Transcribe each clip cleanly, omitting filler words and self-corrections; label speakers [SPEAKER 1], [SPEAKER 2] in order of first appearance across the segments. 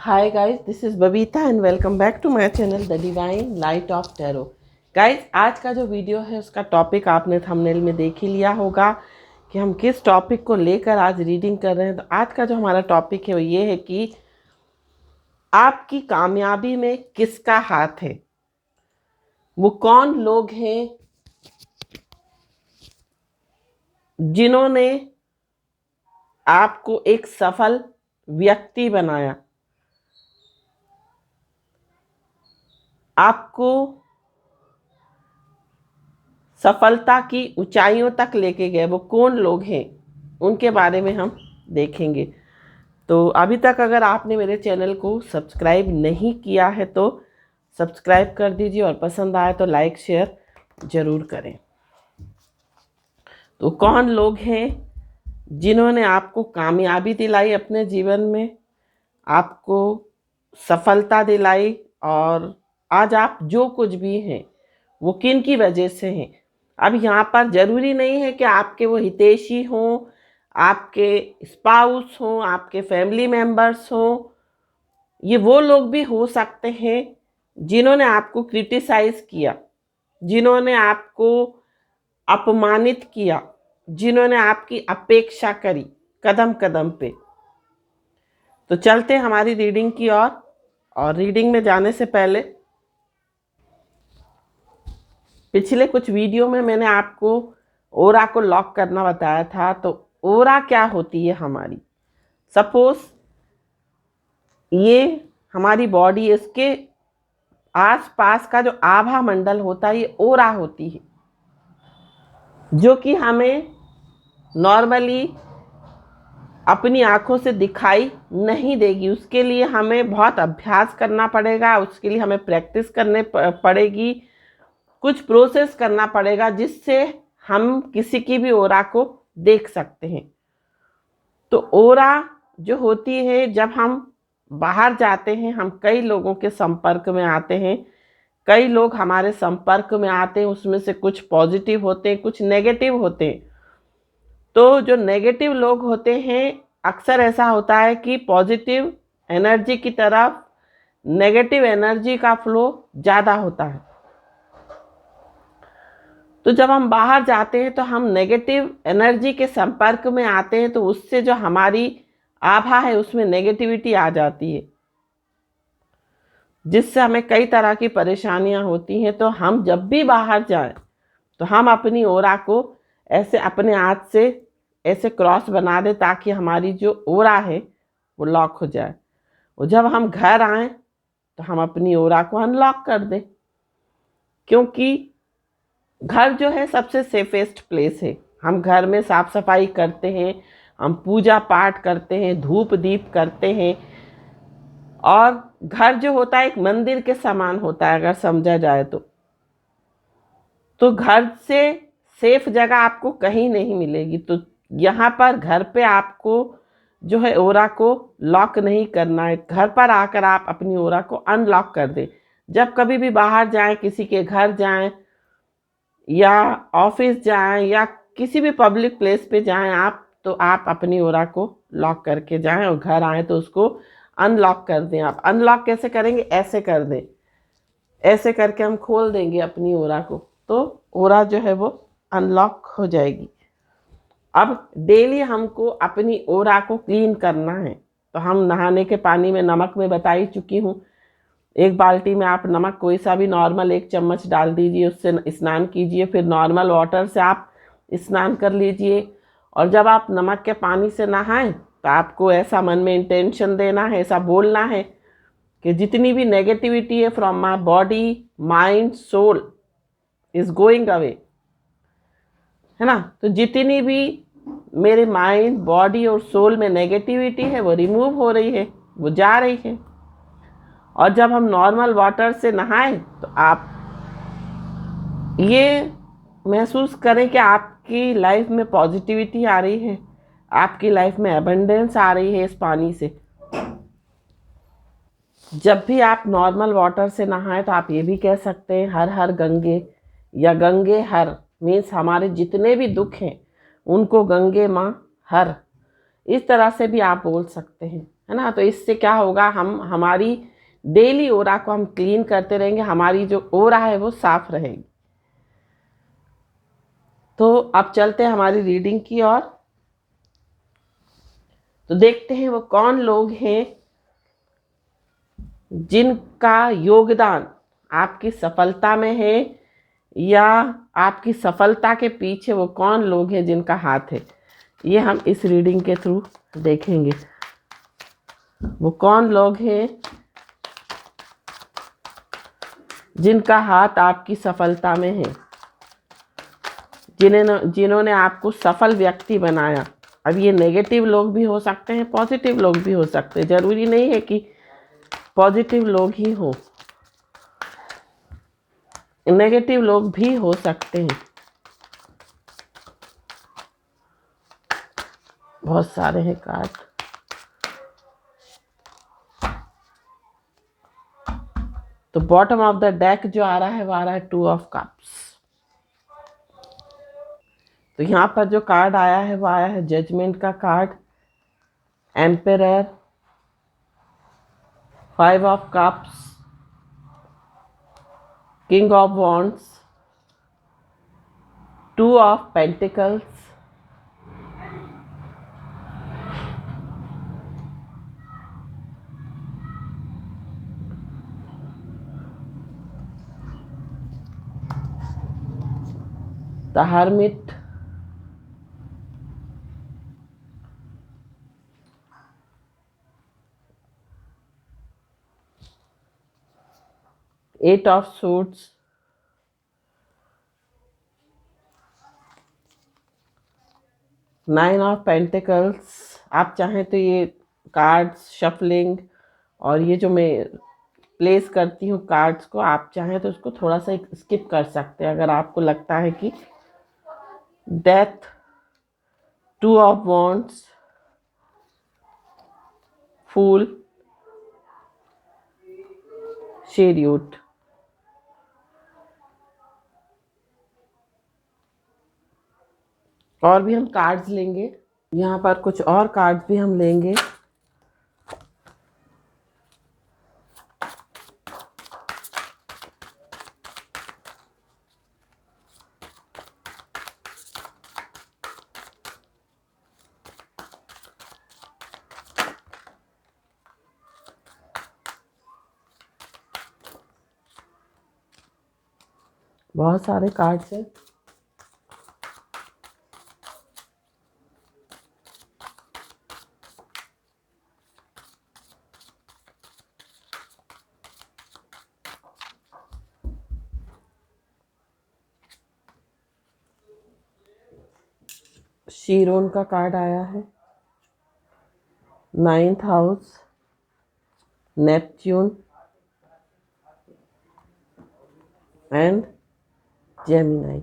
[SPEAKER 1] Hi guys, this is Babita and welcome back to my channel The Divine Light of Tarot. Guys, आज का जो video है उसका topic आपने thumbnail में देख ही लिया होगा कि हम किस टॉपिक को लेकर आज रीडिंग कर रहे हैं। तो आज का जो हमारा टॉपिक है वो ये है कि आपकी कामयाबी में किसका हाथ है। वो कौन लोग हैं जिन्होंने आपको एक सफल व्यक्ति बनाया, आपको सफलता की ऊंचाइयों तक लेके गए। वो कौन लोग हैं उनके बारे में हम देखेंगे। तो अभी तक अगर आपने मेरे चैनल को सब्सक्राइब नहीं किया है तो सब्सक्राइब कर दीजिए और पसंद आए तो लाइक शेयर ज़रूर करें। तो कौन लोग हैं जिन्होंने आपको कामयाबी दिलाई अपने जीवन में, आपको सफलता दिलाई, और आज आप जो कुछ भी हैं वो किन की वजह से हैं। अब यहाँ पर ज़रूरी नहीं है कि आपके वो हितैषी हों, आपके स्पाउस हों, आपके फैमिली मेम्बर्स हों। ये वो लोग भी हो सकते हैं जिन्होंने आपको क्रिटिसाइज़ किया, जिन्होंने आपको अपमानित किया, जिन्होंने आपकी अपेक्षा करी कदम कदम पे। तो चलते हैं हमारी रीडिंग की ओर। और रीडिंग में जाने से पहले पिछले कुछ वीडियो में मैंने आपको ओरा को लॉक करना बताया था। तो ओरा क्या होती है हमारी, सपोज ये हमारी बॉडी, इसके आसपास का जो आभा मंडल होता है ये ओरा होती है, जो कि हमें नॉर्मली अपनी आँखों से दिखाई नहीं देगी। उसके लिए हमें बहुत अभ्यास करना पड़ेगा, उसके लिए हमें प्रैक्टिस करने पड़ेगी, कुछ प्रोसेस करना पड़ेगा जिससे हम किसी की भी ओरा को देख सकते हैं। तो ओरा जो होती है, जब हम बाहर जाते हैं हम कई लोगों के संपर्क में आते हैं, कई लोग हमारे संपर्क में आते हैं, उसमें से कुछ पॉजिटिव होते हैं, कुछ नेगेटिव होते हैं। तो जो नेगेटिव लोग होते हैं, अक्सर ऐसा होता है कि पॉजिटिव एनर्जी की तरफ नेगेटिव एनर्जी का फ्लो ज़्यादा होता है। तो जब हम बाहर जाते हैं तो हम नेगेटिव एनर्जी के संपर्क में आते हैं, तो उससे जो हमारी आभा है उसमें नेगेटिविटी आ जाती है, जिससे हमें कई तरह की परेशानियां होती हैं। तो हम जब भी बाहर जाएं तो हम अपनी ओरा को ऐसे अपने हाथ से ऐसे क्रॉस बना दें ताकि हमारी जो ओरा है वो लॉक हो जाए। और जब हम घर आएं तो हम अपनी ओरा को अनलॉक कर दें, क्योंकि घर जो है सबसे सेफेस्ट प्लेस है। हम घर में साफ सफाई करते हैं, हम पूजा पाठ करते हैं, धूप दीप करते हैं, और घर जो होता है एक मंदिर के समान होता है अगर समझा जाए तो घर से सेफ जगह आपको कहीं नहीं मिलेगी। तो यहाँ पर घर पे आपको जो है ओरा को लॉक नहीं करना है, घर पर आकर आप अपनी ओरा को अनलॉक कर दें। जब कभी भी बाहर जाएं, किसी के घर जाएं या ऑफिस जाएं या किसी भी पब्लिक प्लेस पे जाएं आप, तो आप अपनी ओरा को लॉक करके जाएं, और घर आएं तो उसको अनलॉक कर दें। आप अनलॉक कैसे करेंगे, ऐसे कर दें, ऐसे करके हम खोल देंगे अपनी ओरा को, तो ओरा जो है वो अनलॉक हो जाएगी। अब डेली हमको अपनी ओरा को क्लीन करना है। तो हम नहाने के पानी में नमक में बता ही चुकी हूँ, एक बाल्टी में आप नमक कोई सा भी नॉर्मल 1 चम्मच डाल दीजिए, उससे स्नान कीजिए, फिर नॉर्मल वाटर से आप स्नान कर लीजिए। और जब आप नमक के पानी से नहाएं तो आपको ऐसा मन में इंटेंशन देना है, ऐसा बोलना है कि जितनी भी नेगेटिविटी है from my body mind soul is going away, है ना। तो जितनी भी मेरे माइंड बॉडी और सोल में नेगेटिविटी है वो रिमूव हो रही है, वो जा रही है। और जब हम नॉर्मल वाटर से नहाएं तो आप ये महसूस करें कि आपकी लाइफ में पॉजिटिविटी आ रही है, आपकी लाइफ में एबंडेंस आ रही है इस पानी से। जब भी आप नॉर्मल वाटर से नहाएं तो आप ये भी कह सकते हैं हर हर गंगे, या गंगे हर मीन्स हमारे जितने भी दुख हैं उनको गंगे माँ हर, इस तरह से भी आप बोल सकते हैं। है ना। तो इससे क्या होगा, हम हमारी डेली ओरा को हम क्लीन करते रहेंगे, हमारी जो ओरा है वो साफ रहेगी। तो अब चलते हैं हमारी रीडिंग की ओर। तो देखते हैं वो कौन लोग हैं जिनका योगदान आपकी सफलता में है, या आपकी सफलता के पीछे वो कौन लोग हैं जिनका हाथ है। ये हम इस रीडिंग के थ्रू देखेंगे। वो कौन लोग हैं जिनका हाथ आपकी सफलता में है, जिन्होंने आपको सफल व्यक्ति बनाया। अब ये नेगेटिव लोग भी हो सकते हैं, पॉजिटिव लोग भी हो सकते हैं, जरूरी नहीं है कि पॉजिटिव लोग ही हो, नेगेटिव लोग भी हो सकते हैं। बहुत सारे हैं कार्ड। तो बॉटम ऑफ द डेक जो आ रहा है वो आ रहा है 2 ऑफ कप्स। तो यहाँ पर जो कार्ड आया है वो आया है जजमेंट का card, emperor, 5 of cups, king of wands, 2 of pentacles, the hermit, eight of suits, nine of pentacles. आप चाहें तो ये कार्ड्स शफलिंग और ये जो मैं प्लेस करती हूँ कार्ड्स को, आप चाहें तो उसको थोड़ा सा स्किप कर सकते हैं अगर आपको लगता है कि death, 2 of wands, fool, chariot. और भी हम कार्ड्स लेंगे, यहाँ पर कुछ और कार्ड्स भी हम लेंगे। बहुत सारे कार्ड्स हैं। शीरोन का कार्ड आया है, 9th house, Neptune and Gemini.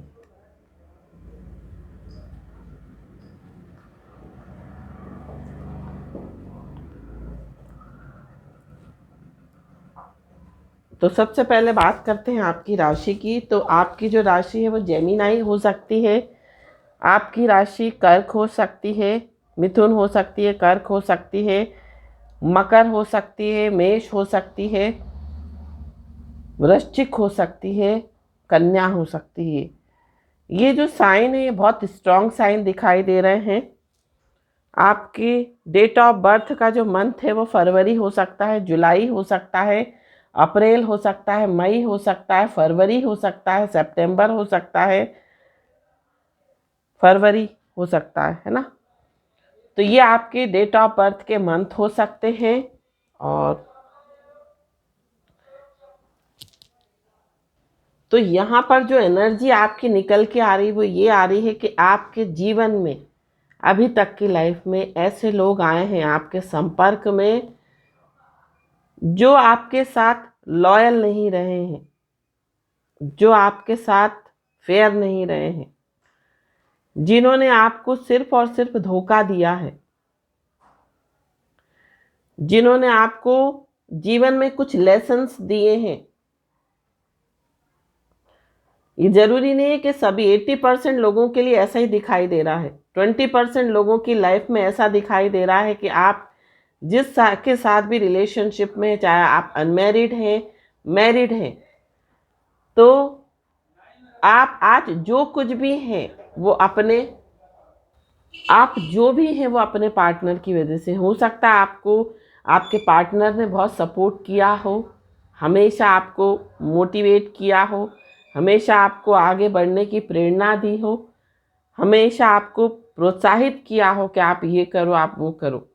[SPEAKER 1] तो सबसे पहले बात करते हैं आपकी राशि की। तो आपकी जो राशि है वो जेमिनी हो सकती है, आपकी राशि कर्क हो सकती है, मिथुन हो सकती है, कर्क हो सकती है, मकर हो सकती है, मेष हो सकती है, वृश्चिक हो सकती है, कन्या हो सकती है। ये जो साइन है ये बहुत स्ट्रॉन्ग साइन दिखाई दे रहे हैं। आपकी डेट ऑफ बर्थ का जो मंथ है वो फरवरी हो सकता है, जुलाई हो सकता है, अप्रैल हो सकता है, मई हो सकता है, फरवरी हो सकता है, सितंबर हो सकता है, फरवरी हो सकता है ना। तो ये आपके डेट ऑफ बर्थ के मंथ हो सकते हैं। और तो यहाँ पर जो एनर्जी आपकी निकल के आ रही वो ये आ रही है कि आपके जीवन में अभी तक की लाइफ में ऐसे लोग आए हैं आपके संपर्क में जो आपके साथ लॉयल नहीं रहे हैं, जो आपके साथ फेयर नहीं रहे हैं, जिन्होंने आपको सिर्फ और सिर्फ धोखा दिया है, जिन्होंने आपको जीवन में कुछ लेसन्स दिए हैं। ये जरूरी नहीं है कि सभी 80% लोगों के लिए ऐसा ही दिखाई दे रहा है। 20% लोगों की लाइफ में ऐसा दिखाई दे रहा है कि आप के साथ भी रिलेशनशिप में, चाहे आप अनमैरिड हैं, मैरिड हैं, तो आप आज जो कुछ भी हैं वो अपने पार्टनर की वजह से। हो सकता है आपको आपके पार्टनर ने बहुत सपोर्ट किया हो, हमेशा आपको मोटिवेट किया हो, हमेशा आपको आगे बढ़ने की प्रेरणा दी हो, हमेशा आपको प्रोत्साहित किया हो कि आप ये करो, आप वो करो।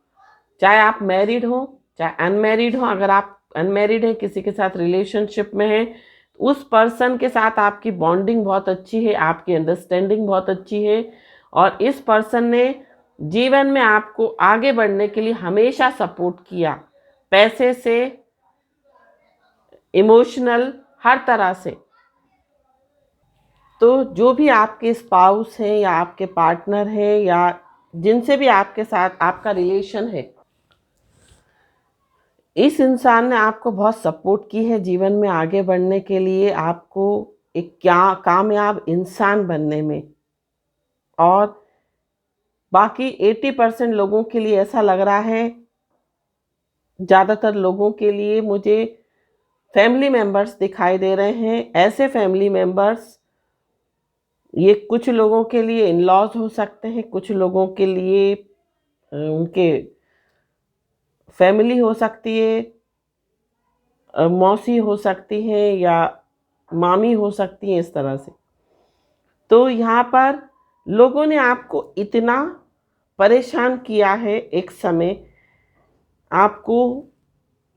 [SPEAKER 1] चाहे आप मैरिड हो, चाहे अनमैरिड हो, अगर आप अनमैरिड हैं, किसी के साथ रिलेशनशिप में हैं, उस पर्सन के साथ आपकी बॉन्डिंग बहुत अच्छी है, आपकी अंडरस्टैंडिंग बहुत अच्छी है, और इस पर्सन ने जीवन में आपको आगे बढ़ने के लिए हमेशा सपोर्ट किया, पैसे से, इमोशनल, हर तरह से। तो जो भी आपके स्पाउस हैं या आपके पार्टनर हैं या जिनसे भी आपके साथ आपका रिलेशन है, इस इंसान ने आपको बहुत सपोर्ट की है जीवन में आगे बढ़ने के लिए, आपको एक क्या कामयाब इंसान बनने में। और बाकी 80% लोगों के लिए ऐसा लग रहा है, ज़्यादातर लोगों के लिए मुझे फैमिली मेंबर्स दिखाई दे रहे हैं। ऐसे फैमिली मेंबर्स, ये कुछ लोगों के लिए इन लॉज हो सकते हैं, कुछ लोगों के लिए उनके फैमिली हो सकती है, मौसी हो सकती हैं या मामी हो सकती हैं, इस तरह से। तो यहाँ पर लोगों ने आपको इतना परेशान किया है, एक समय आपको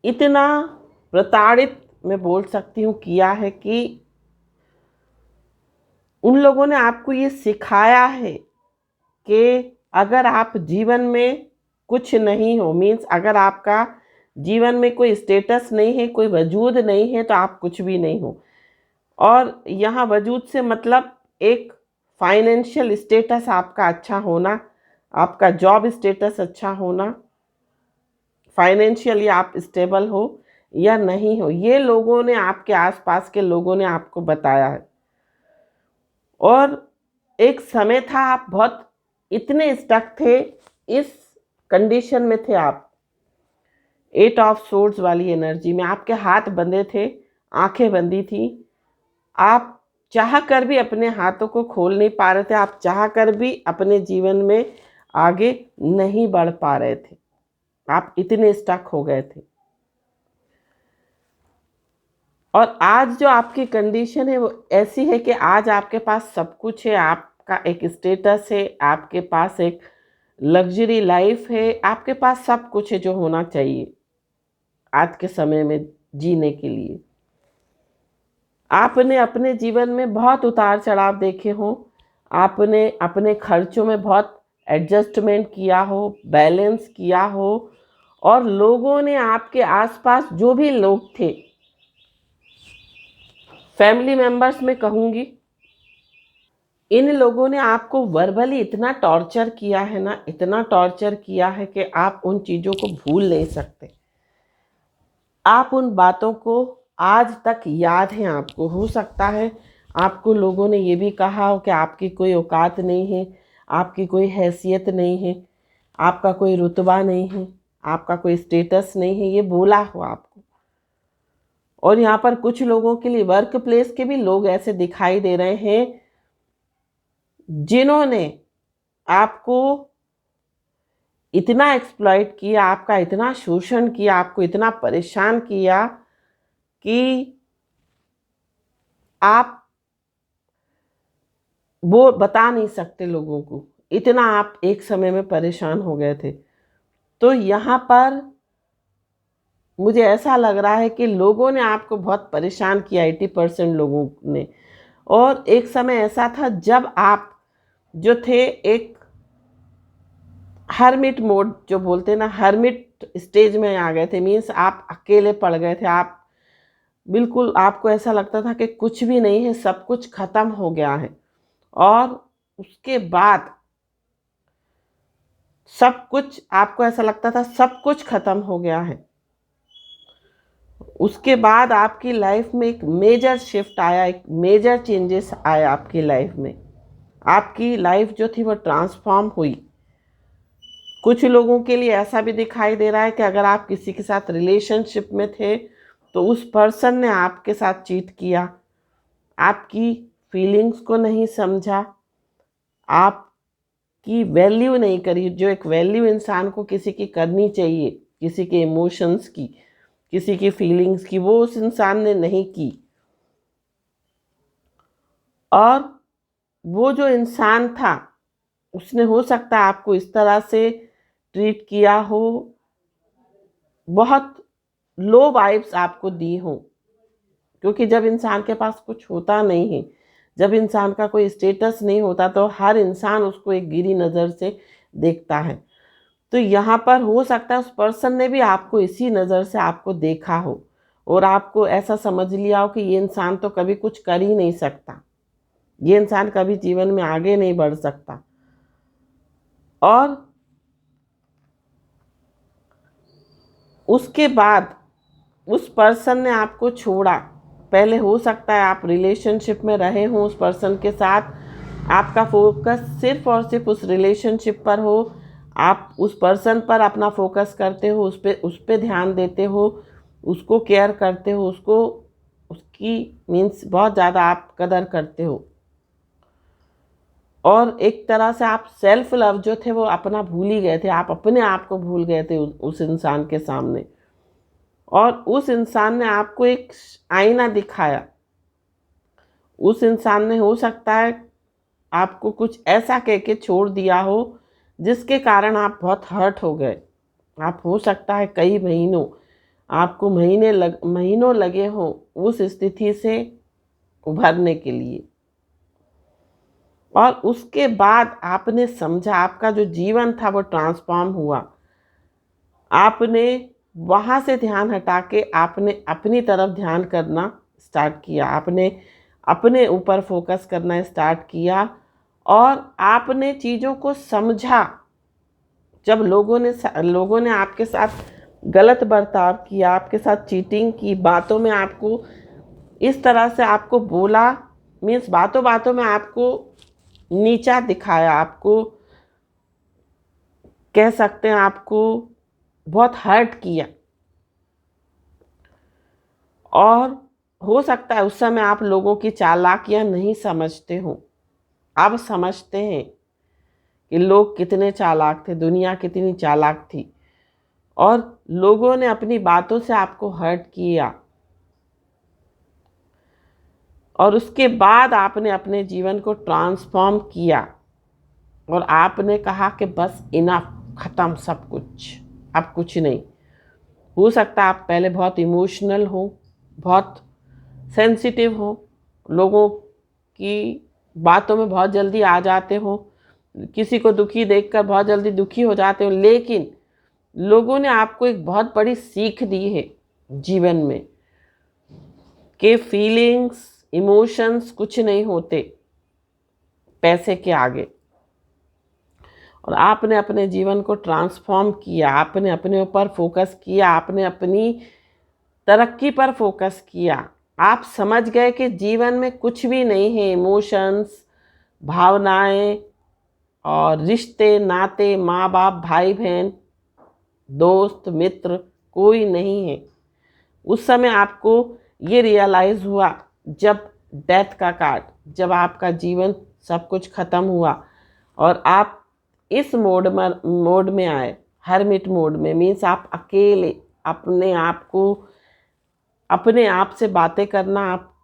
[SPEAKER 1] इतना प्रताड़ित, मैं बोल सकती हूँ, किया है कि उन लोगों ने आपको ये सिखाया है कि अगर आप जीवन में कुछ नहीं हो, मीन्स अगर आपका जीवन में कोई स्टेटस नहीं है, कोई वजूद नहीं है, तो आप कुछ भी नहीं हो। और यहाँ वजूद से मतलब एक फाइनेंशियल स्टेटस आपका अच्छा होना, आपका जॉब स्टेटस अच्छा होना, फाइनेंशियली आप स्टेबल हो या नहीं हो, ये लोगों ने, आपके आसपास के लोगों ने आपको बताया है। और एक समय था आप बहुत इतने स्टक थे, इस कंडीशन में थे आप, 8 ऑफ सोर्ड्स वाली एनर्जी में आपके हाथ बंधे थे, आंखें बंदी थी, आप चाह कर भी अपने हाथों को खोल नहीं पा रहे थे, आप चाह कर भी अपने जीवन में आगे नहीं बढ़ पा रहे थे, आप इतने स्टक हो गए थे। और आज जो आपकी कंडीशन है वो ऐसी है कि आज आपके पास सब कुछ है, आपका एक स्टेटस है, आपके पास एक लग्जरी लाइफ है, आपके पास सब कुछ है जो होना चाहिए आज के समय में जीने के लिए। आपने अपने जीवन में बहुत उतार चढ़ाव देखे हों, आपने अपने खर्चों में बहुत एडजस्टमेंट किया हो, बैलेंस किया हो, और लोगों ने आपके आसपास जो भी लोग थे, फैमिली मेंबर्स में कहूँगी, इन लोगों ने आपको वर्बली इतना टॉर्चर किया है ना, इतना टॉर्चर किया है कि आप उन चीज़ों को भूल नहीं सकते। आप उन बातों को आज तक याद हैं आपको। हो सकता है आपको लोगों ने ये भी कहा हो कि आपकी कोई औकात नहीं है, आपकी कोई हैसियत नहीं है, आपका कोई रुतबा नहीं है, आपका कोई स्टेटस नहीं है, ये बोला हो आपको। और यहाँ पर कुछ लोगों के लिए वर्क प्लेस के भी लोग ऐसे दिखाई दे रहे हैं जिन्होंने आपको इतना एक्सप्लॉइट किया, आपका इतना शोषण किया, आपको इतना परेशान किया कि आप वो बता नहीं सकते लोगों को, इतना आप एक समय में परेशान हो गए थे। तो यहाँ पर मुझे ऐसा लग रहा है कि लोगों ने आपको बहुत परेशान किया, 80% लोगों ने। और एक समय ऐसा था जब आप जो थे एक हर्मिट मोड जो बोलते हैं ना, हर्मिट स्टेज में आ गए थे, मीन्स आप अकेले पड़ गए थे, आप बिल्कुल, आपको ऐसा लगता था कि कुछ भी नहीं है, सब कुछ खत्म हो गया है। और उसके बाद सब कुछ, आपको ऐसा लगता था सब कुछ खत्म हो गया है। उसके बाद आपकी लाइफ में एक मेजर शिफ्ट आया, एक मेजर चेंजेस आए आपकी लाइफ में, आपकी लाइफ जो थी वो ट्रांसफॉर्म हुई। कुछ लोगों के लिए ऐसा भी दिखाई दे रहा है कि अगर आप किसी के साथ रिलेशनशिप में थे तो उस पर्सन ने आपके साथ चीट किया, आपकी फीलिंग्स को नहीं समझा, आपकी वैल्यू नहीं करी। जो एक वैल्यू इंसान को किसी की करनी चाहिए, किसी के इमोशंस की, किसी की फीलिंग्स की, वो उस इंसान ने नहीं की। और वो जो इंसान था उसने हो सकता है आपको इस तरह से ट्रीट किया हो, बहुत लो वाइब्स आपको दी हो। क्योंकि जब इंसान के पास कुछ होता नहीं है, जब इंसान का कोई स्टेटस नहीं होता, तो हर इंसान उसको एक गिरी नज़र से देखता है। तो यहाँ पर हो सकता है उस पर्सन ने भी आपको इसी नज़र से आपको देखा हो और आपको ऐसा समझ लिया हो कि ये इंसान तो कभी कुछ कर ही नहीं सकता, ये इंसान कभी जीवन में आगे नहीं बढ़ सकता। और उसके बाद उस पर्सन ने आपको छोड़ा। पहले हो सकता है आप रिलेशनशिप में रहे हों उस पर्सन के साथ, आपका फोकस सिर्फ और सिर्फ उस रिलेशनशिप पर हो, आप उस पर्सन पर अपना फोकस करते हो, उस पे ध्यान देते हो, उसको केयर करते हो, उसको उसकी मीन्स बहुत ज़्यादा आप कदर करते हो। और एक तरह से आप सेल्फ लव जो थे वो अपना भूल ही गए थे, आप अपने आप को भूल गए थे उस इंसान के सामने। और उस इंसान ने आपको एक आईना दिखाया। उस इंसान ने हो सकता है आपको कुछ ऐसा कह के छोड़ दिया हो जिसके कारण आप बहुत हर्ट हो गए। आप हो सकता है कई महीनों, आपको महीनों लगे हो उस स्थिति से उभरने के लिए। और उसके बाद आपने समझा, आपका जो जीवन था वो ट्रांसफॉर्म हुआ। आपने वहाँ से ध्यान हटा के आपने अपनी तरफ ध्यान करना स्टार्ट किया, आपने अपने ऊपर फोकस करना स्टार्ट किया और आपने चीज़ों को समझा। जब लोगों ने आपके साथ गलत बर्ताव किया, आपके साथ चीटिंग की, बातों में आपको इस तरह से आपको बोला, मीन्स बातों बातों में आपको नीचा दिखाया, आपको कह सकते हैं आपको बहुत हर्ट किया। और हो सकता है उस समय आप लोगों की चालाकियां नहीं समझते हो, अब समझते हैं कि लोग कितने चालाक थे, दुनिया कितनी चालाक थी। और लोगों ने अपनी बातों से आपको हर्ट किया और उसके बाद आपने अपने जीवन को ट्रांसफॉर्म किया और आपने कहा कि बस इनफ, ख़त्म सब कुछ, अब कुछ नहीं। हो सकता है आप पहले बहुत इमोशनल हो, बहुत सेंसिटिव हो, लोगों की बातों में बहुत जल्दी आ जाते हो, किसी को दुखी देखकर बहुत जल्दी दुखी हो जाते हो। लेकिन लोगों ने आपको एक बहुत बड़ी सीख दी है जीवन में कि फीलिंग्स, इमोशंस कुछ नहीं होते पैसे के आगे। और आपने अपने जीवन को ट्रांसफॉर्म किया, आपने अपने ऊपर फोकस किया, आपने अपनी तरक्की पर फोकस किया। आप समझ गए कि जीवन में कुछ भी नहीं है, इमोशंस, भावनाएं और रिश्ते नाते, माँ बाप, भाई बहन, दोस्त मित्र, कोई नहीं है। उस समय आपको ये रियलाइज़ हुआ जब डेथ का कार्ड, जब आपका जीवन सब कुछ ख़त्म हुआ और आप इस मोड में आए, हरमिट मोड में, मीन्स आप अकेले अपने आप से बातें करना, आप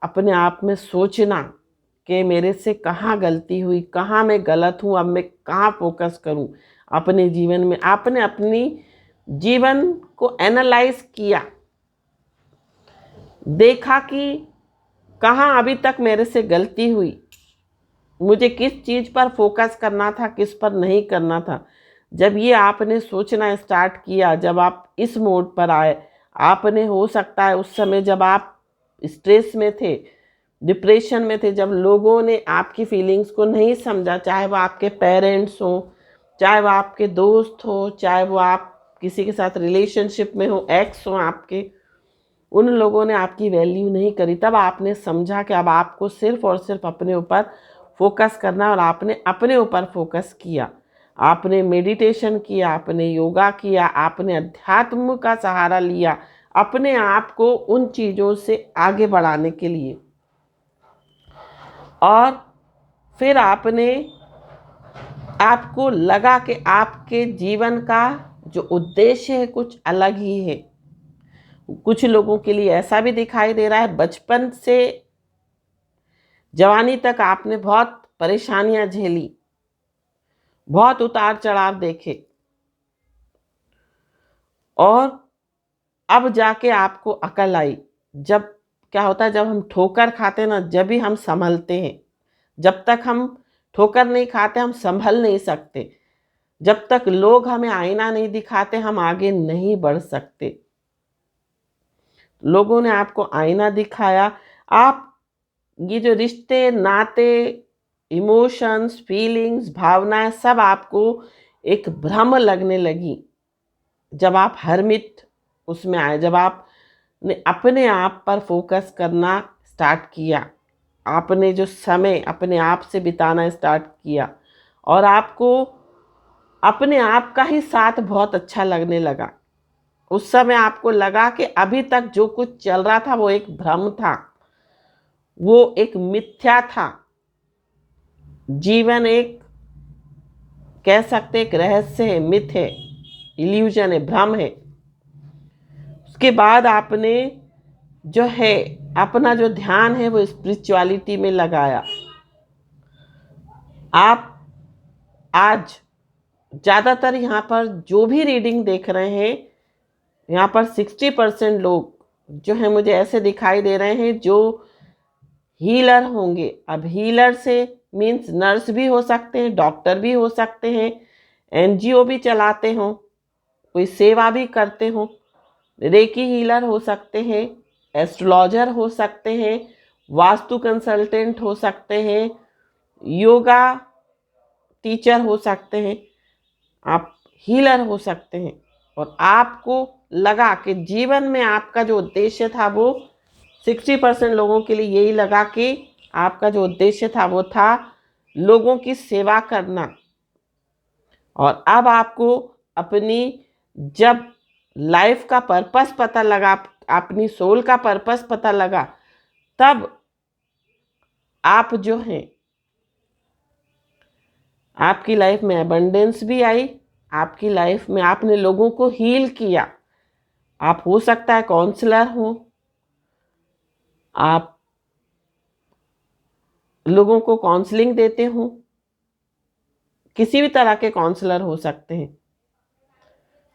[SPEAKER 1] अपने आप में सोचना कि मेरे से कहाँ गलती हुई, कहाँ मैं गलत हूँ, अब मैं कहाँ फोकस करूँ अपने जीवन में। आपने अपनी जीवन को एनालाइज किया, देखा कि कहाँ अभी तक मेरे से गलती हुई, मुझे किस चीज़ पर फोकस करना था, किस पर नहीं करना था। जब ये आपने सोचना स्टार्ट किया, जब आप इस मोड पर आए, आपने हो सकता है उस समय जब आप स्ट्रेस में थे, डिप्रेशन में थे, जब लोगों ने आपकी फीलिंग्स को नहीं समझा, चाहे वो आपके पेरेंट्स हों, चाहे वो आपके दोस्त हो, चाहे वो आप किसी के साथ रिलेशनशिप में हो, एक्स हो आपके, उन लोगों ने आपकी वैल्यू नहीं करी। तब आपने समझा कि अब आपको सिर्फ और सिर्फ अपने ऊपर फोकस करना, और आपने अपने ऊपर फोकस किया। आपने मेडिटेशन किया, आपने योगा किया, आपने अध्यात्म का सहारा लिया अपने आप को उन चीज़ों से आगे बढ़ाने के लिए, और फिर आपको लगा कि आपके जीवन का जो उद्देश्य है कुछ अलग ही है। कुछ लोगों के लिए ऐसा भी दिखाई दे रहा है, बचपन से जवानी तक आपने बहुत परेशानियां झेली, बहुत उतार चढ़ाव देखे, और अब जाके आपको अकल आई। जब क्या होता है, जब हम ठोकर खाते हैं ना, जब भी हम संभलते हैं। जब तक हम ठोकर नहीं खाते हम संभल नहीं सकते। जब तक लोग हमें आईना नहीं दिखाते हम आगे नहीं बढ़ सकते। लोगों ने आपको आईना दिखाया, आप ये जो रिश्ते, नाते, इमोशंस, फीलिंग्स, भावनाएं सब आपको एक भ्रम लगने लगी। जब आप हरमिट उसमें आए, जब आपने अपने आप पर फोकस करना स्टार्ट किया, आपने जो समय अपने आप से बिताना स्टार्ट किया, और आपको अपने आप का ही साथ बहुत अच्छा लगने लगा। उस समय आपको लगा कि अभी तक जो कुछ चल रहा था वो एक भ्रम था, वो एक मिथ्या था। जीवन एक, कह सकते एक रहस्य है, मिथ है, इल्यूजन है, भ्रम है। उसके बाद आपने जो है अपना जो ध्यान है वो स्पिरिचुअलिटी में लगाया। आप आज ज़्यादातर यहाँ पर जो भी रीडिंग देख रहे हैं, यहाँ पर 60% लोग जो है मुझे ऐसे दिखाई दे रहे हैं जो हीलर होंगे। अब हीलर से मीन्स नर्स भी हो सकते हैं, डॉक्टर भी हो सकते हैं, एनजीओ भी चलाते हो, कोई सेवा भी करते हो, रेकी हीलर हो सकते हैं, एस्ट्रोलॉजर हो सकते हैं, वास्तु कंसल्टेंट हो सकते हैं, योगा टीचर हो सकते हैं, आप हीलर हो सकते हैं। और आपको लगा कि जीवन में आपका जो उद्देश्य था वो 60% लोगों के लिए यही लगा कि आपका जो उद्देश्य था वो था लोगों की सेवा करना। और अब आपको अपनी जब लाइफ का पर्पस पता लगा, अपनी सोल का पर्पस पता लगा, तब आप जो हैं आपकी लाइफ में एबंडेंस भी आई, आपकी लाइफ में आपने लोगों को हील किया। आप हो सकता है काउंसलर हो, आप लोगों को काउंसलिंग देते हो, किसी भी तरह के काउंसलर हो सकते हैं।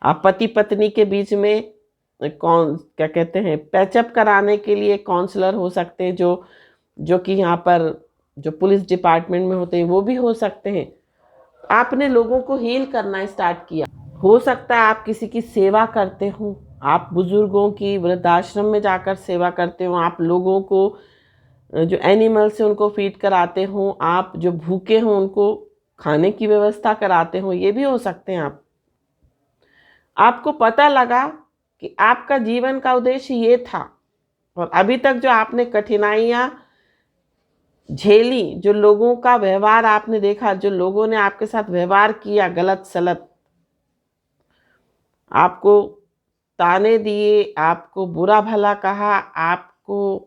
[SPEAKER 1] आप पति पत्नी के बीच में क्या कहते हैं पैचअप कराने के लिए काउंसलर हो सकते हैं, जो कि यहाँ पर जो पुलिस डिपार्टमेंट में होते हैं वो भी हो सकते हैं। आपने लोगों को हील करना स्टार्ट किया। हो सकता है आप किसी की सेवा करते हो, आप बुजुर्गों की वृद्धाश्रम में जाकर सेवा करते हो, आप लोगों को जो एनिमल्स हैं उनको फीड कराते हो, आप जो भूखे हों उनको खाने की व्यवस्था कराते हो, ये भी हो सकते हैं। आपको पता लगा कि आपका जीवन का उद्देश्य ये था, और अभी तक जो आपने कठिनाइयाँ झेली, जो लोगों का व्यवहार आपने देखा, जो लोगों ने आपके साथ व्यवहार किया गलत सलत, आपको ताने दिए, आपको बुरा भला कहा, आपको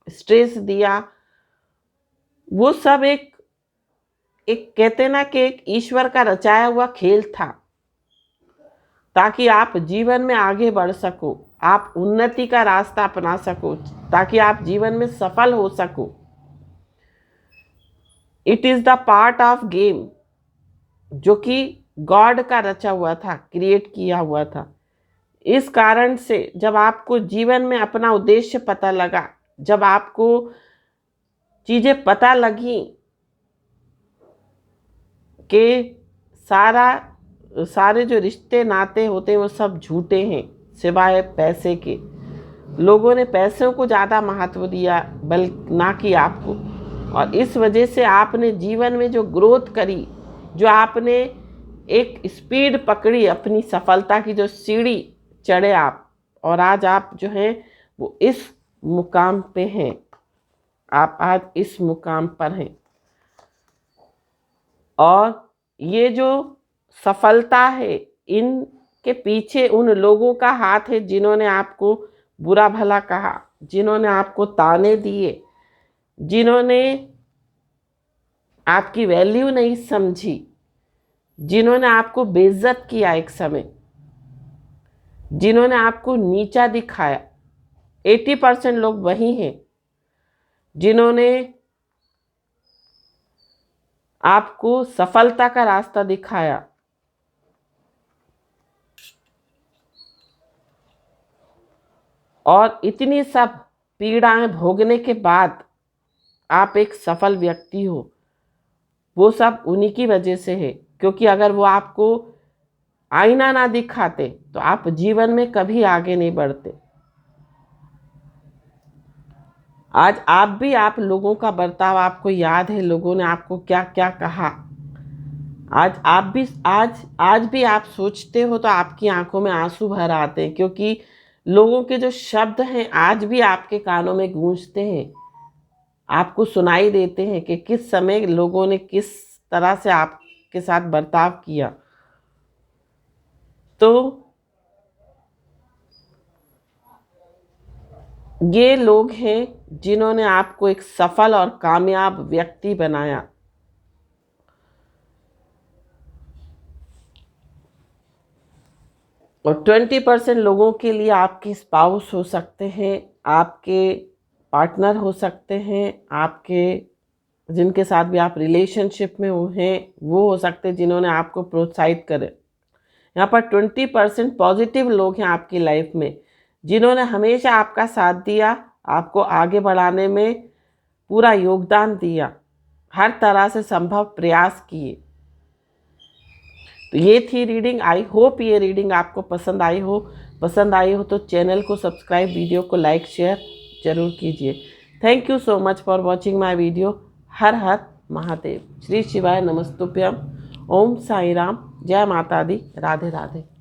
[SPEAKER 1] स्ट्रेस दिया, वो सब एक कहते ना कि एक ईश्वर का रचाया हुआ खेल था, ताकि आप जीवन में आगे बढ़ सको, आप उन्नति का रास्ता अपना सको, ताकि आप जीवन में सफल हो सको। It is the part of game, जो कि गॉड का रचा हुआ था, क्रिएट किया हुआ था। इस कारण से जब आपको जीवन में अपना उद्देश्य पता लगा, जब आपको चीज़ें पता लगी कि सारे जो रिश्ते नाते होते हैं वो सब झूठे हैं सिवाय पैसे के, लोगों ने पैसों को ज़्यादा महत्व दिया बल्कि ना कि आपको। और इस वजह से आपने जीवन में जो ग्रोथ करी, जो आपने एक स्पीड पकड़ी, अपनी सफलता की जो सीढ़ी चढ़े आप, और आज आप जो हैं वो इस मुकाम पे हैं, आप आज इस मुकाम पर हैं। और ये जो सफलता है, इनके पीछे उन लोगों का हाथ है जिन्होंने आपको बुरा भला कहा, जिन्होंने आपको ताने दिए, जिन्होंने आपकी वैल्यू नहीं समझी, जिन्होंने आपको बेइज्जत किया एक समय, जिन्होंने आपको नीचा दिखाया। 80% लोग वही हैं जिन्होंने आपको सफलता का रास्ता दिखाया। और इतनी सब पीड़ाएं भोगने के बाद आप एक सफल व्यक्ति हो, वो सब उन्हीं की वजह से है। क्योंकि अगर वो आपको आईना ना दिखाते तो आप जीवन में कभी आगे नहीं बढ़ते। आज आप लोगों का बर्ताव आपको याद है, लोगों ने आपको क्या क्या कहा। आज भी आप सोचते हो तो आपकी आंखों में आंसू भर आते हैं, क्योंकि लोगों के जो शब्द हैं आज भी आपके कानों में गूंजते हैं, आपको सुनाई देते हैं कि किस समय लोगों ने किस तरह से आपके साथ बर्ताव किया। तो ये लोग हैं जिन्होंने आपको एक सफल और कामयाब व्यक्ति बनाया। और 20% लोगों के लिए आपके स्पाउस हो सकते हैं, आपके पार्टनर हो सकते हैं, आपके जिनके साथ भी आप रिलेशनशिप में हो हैं वो हो सकते हैं जिन्होंने आपको प्रोत्साहित करे। यहाँ पर 20% पॉजिटिव लोग हैं आपकी लाइफ में जिन्होंने हमेशा आपका साथ दिया, आपको आगे बढ़ाने में पूरा योगदान दिया, हर तरह से संभव प्रयास किए। तो ये थी रीडिंग। आई होप ये रीडिंग आपको पसंद आई हो तो चैनल को सब्सक्राइब, वीडियो को लाइक शेयर जरूर कीजिए। Thank you so much for watching my video. हर हर महादेव। श्री शिवाय नमस्तुभ्यम। ओम साई राम। जय माता दी। राधे राधे।